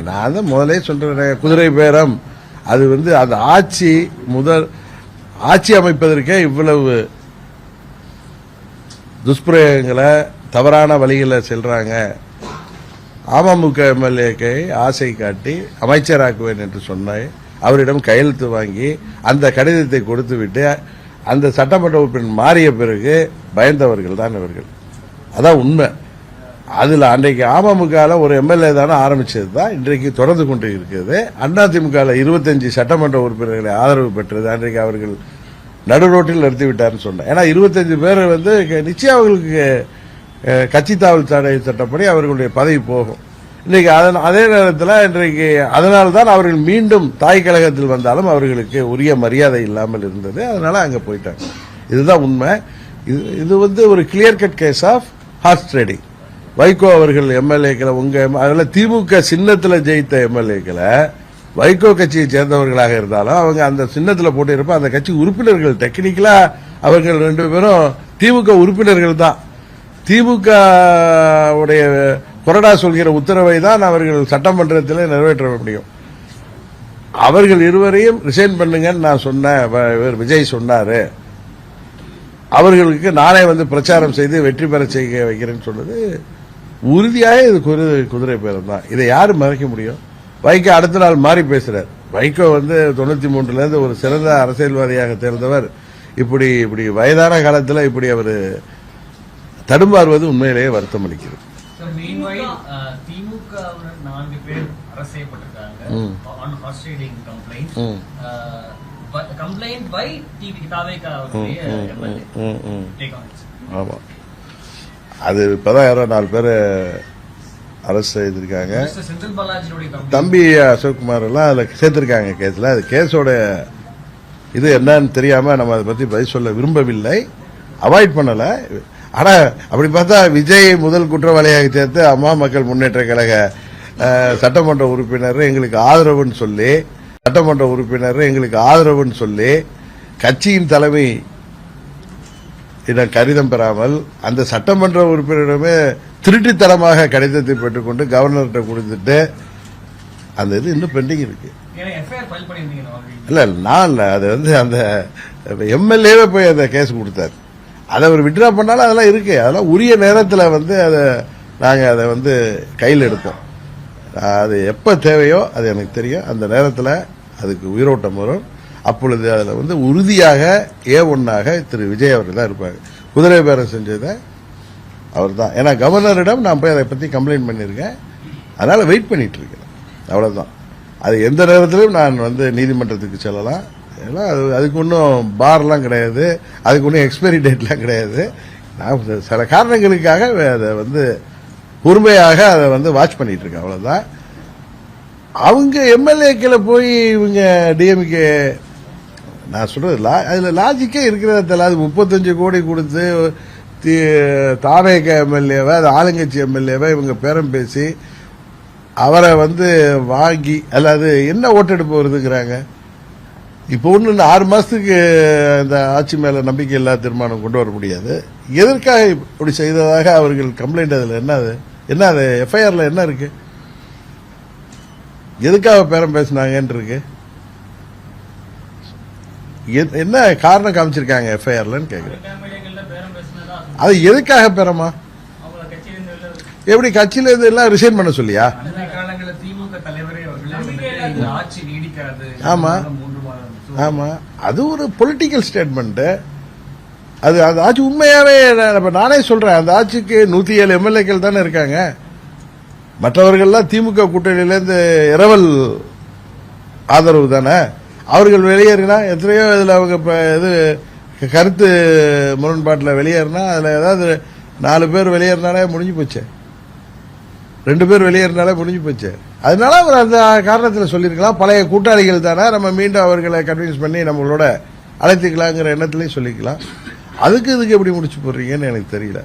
நான் தான் முதலே சொல்றேன், குதிரை பேரம். அது அந்த ஆட்சி அமைப்பதற்கே இவ்வளவு துஷ்பிரயோகங்களை தவறான வழிகளில் செல்றாங்க. அமமுக எம்எல்ஏக்கை ஆசை காட்டி அமைச்சராக்குவேன் என்று சொன்ன அவரிடம் கையெழுத்து வாங்கி அந்த கடிதத்தை கொடுத்து விட்டு அந்த சட்டமன்ற உறுப்பினர் மாறிய பிறகு பயந்தவர்கள் தான் இவர்கள். அதான் உண்மை. அதுல அன்றைக்கு அமமுக ஒரு எம்எல்ஏ தானே ஆரம்பிச்சது தான் இன்றைக்கு தொடர்ந்து கொண்டு இருக்கிறது. அதிமுக 25 சட்டமன்ற உறுப்பினர்களை ஆதரவு பெற்றது. அன்றைக்கு அவர்கள் நடு ரோட்டில் நிறுத்திவிட்டார்னு சொன்னேன். ஏன்னா 25 பேர் நிச்சயம் அவர்களுக்கு கட்சி தாவல் தடை சட்டப்படி அவர்களுடைய பதவி போகும். இன்னைக்கு அதே நேரத்தில் இன்றைக்கு அதனால்தான் அவர்கள் மீண்டும் தாய் கழகத்தில் வந்தாலும் அவர்களுக்கு உரிய மரியாதை இல்லாமல் இருந்தது. அதனால அங்க போயிட்டாங்க. இதுதான் உண்மை. இது ஒரு clear cut case of horse trading. Vaiko அவர்கள் எம்எல்ஏக்களை அதில் திமுக சின்னத்தில் ஜெயித்த எம்எல்ஏக்களை வைகோ கட்சியை சேர்ந்தவர்களாக இருந்தாலும் அவங்க அந்த சின்னத்தில் போட்டிருப்ப அந்த கட்சி உறுப்பினர்கள் டெக்னிக்கலா அவர்கள் 2 பேரும் திமுக உறுப்பினர்கள் தான். திமுக உடைய கொறடா சொல்கிற உத்தரவை தான் அவர்கள் சட்டமன்றத்தில் நிறைவேற்ற முடியும். அவர்கள் இருவரையும் ரிசைன் பண்ணுங்கன்னு நான் சொன்னேன். விஜய் சொன்னாரு. அவர்களுக்கு நானே பிரச்சாரம் செய்து வெற்றி பெற செய்ய வைக்கிறேன்னு சொன்னது உறுதியாக இது குதிரை பேரம் தான். இதை யாரு மறைக்க முடியும்? வைகோ அடுத்த நாள் மாறி பேசுறார். வைகோ 93ல இருந்து ஒரு சிறந்த அரசியல்வாதியாக தேர்ந்தவர். இப்படி வயதான காலத்தில் இப்படி அவர் தடுமாறுவது உண்மையிலேயே வருத்தம் அளிக்கிறது. ஆமா, அது இப்பதான் யாரோ 4 பேர் அரசு செய்திருக்காங்க. தம்பி அசோக்குமார் எல்லாம் அதுல சேர்த்திருக்காங்க கேஸ்ல. அது கேஸோட இது என்னன்னு தெரியாம நம்ம அதை பத்தி பதில் சொல்ல விரும்பவில்லை, அவாய்ட் பண்ணல. ஆனா அப்படி பார்த்தா விஜய் முதல் குற்றவாளியாக சேர்த்து அம்மா மக்கள் முன்னேற்ற கழக சட்டமன்ற உறுப்பினர் எங்களுக்கு ஆதரவுன்னு சொல்லி கட்சியின் தலைமை கடிதம் பெறாமல் அந்த சட்டமன்ற உறுப்பினரிடமே திருட்டுத்தனமாக கடிதத்தை பெற்றுக்கொண்டு கவர்னர்கிட்ட கொடுத்துட்டு அந்த இது இன்னும் பெண்டிங் இருக்கு. இல்ல நான் இல்ல, அது அந்த எம்எல்ஏவே போய் அந்த கேஸ் கொடுத்தாரு. அதை அவர் விட்ரா பண்ணாலும் அதெல்லாம் இருக்கு. அதெல்லாம் உரிய நேரத்தில் அதை நாங்கள் அதை கையில் எடுப்போம். அது எப்போ தேவையோ அது எனக்கு தெரியும். அந்த நேரத்தில் அதுக்கு உயிரோட்டம் வரும். அப்பொழுது அதில் உறுதியாக A1ஆக திரு விஜய் அவர்கள் தான் இருப்பாங்க. குதிரை பேரம் செஞ்சதை அவர் தான். ஏன்னா கவர்னரிடம் நான் போய் அதை பற்றி கம்ப்ளைண்ட் பண்ணியிருக்கேன். அதனால வெயிட் பண்ணிட்டு இருக்கேன். அவ்வளவுதான். அது எந்த நேரத்திலும் நான் நீதிமன்றத்துக்கு செல்லலாம். ஏன்னா அதுக்கு ஒன்றும் பார்லாம் கிடையாது, அதுக்கு ஒன்றும் எக்ஸ்பைரி டேட்லாம் கிடையாது. நான் சில காரணங்களுக்காக அதை பொறுமையாக அதை வாட்ச் பண்ணிட்டு இருக்கேன். அவ்வளவுதான். அவங்க எம்எல்ஏக்களை போய் இவங்க டிஎம்கே நான் சொல்றது அதுல லாஜிக்கே இருக்கிறத தெரியல. 35 கோடி கொடுத்து தாவேக எம்எல்ஏவை, அது ஆளுங்கட்சி எம்எல்ஏவை இவங்க பேரம் பேசி அவரை வாங்கி அல்லாது என்ன ஓட்டெடுப்பு வருதுங்கிறாங்க. இப்போ ஒன்று 6 மாசத்துக்கு அந்த ஆட்சி மேல நம்பிக்கை இல்லாத தீர்மானம் கொண்டு வர முடியாது. எதற்காக இப்படி செய்ததாக அவர்கள் கம்ப்ளைண்ட் அதில் என்ன அது எஃப்ஐஆர்ல என்ன இருக்கு? எதுக்காக பேரம் பேசினாங்கன்னு இருக்கு? என்ன காரணம் காமிச்சிருக்காங்க எஃப்ஐஆர்லன்னு கேட்கிறேன். அது எதுக்காக பேரமா? எப்படி கட்சியில இருந்து எல்லாம் ரிசைன் பண்ண சொல்லியா? ஆமா ஆமா, அது ஒரு பொலிட்டிக்கல் ஸ்டேட்மெண்ட். அது அந்த ஆட்சி உண்மையாவே நானே சொல்றேன். அந்த ஆட்சிக்கு 107 எம்எல்ஏக்கள் தானே இருக்காங்க. மற்றவர்கள்லாம் திமுக கூட்டணியிலேருந்து இரவல் ஆதரவு தானே. அவர்கள் வெளியேறினா எத்தனையோ இதுல அவங்க இது கருத்து முரண்பாட்டில் வெளியேறினா அதுல ஏதாவது 4 பேர் வெளியேறினாலே முடிஞ்சு போச்சு, 2 பேர் வெளியேறினாலே முடிஞ்சு போச்சு. அதனால அவர் அந்த காரணத்தில் சொல்லியிருக்கலாம். பழைய கூட்டாளிகள் தானே, நம்ம மீண்டும் அவர்களை கன்வின்ஸ் பண்ணி நம்மளோட அழைத்துக்கலாங்கிற எண்ணத்திலையும் சொல்லிக்கலாம். அதுக்கு இதுக்கு எப்படி முடிச்சு போடுறீங்கன்னு எனக்கு தெரியல.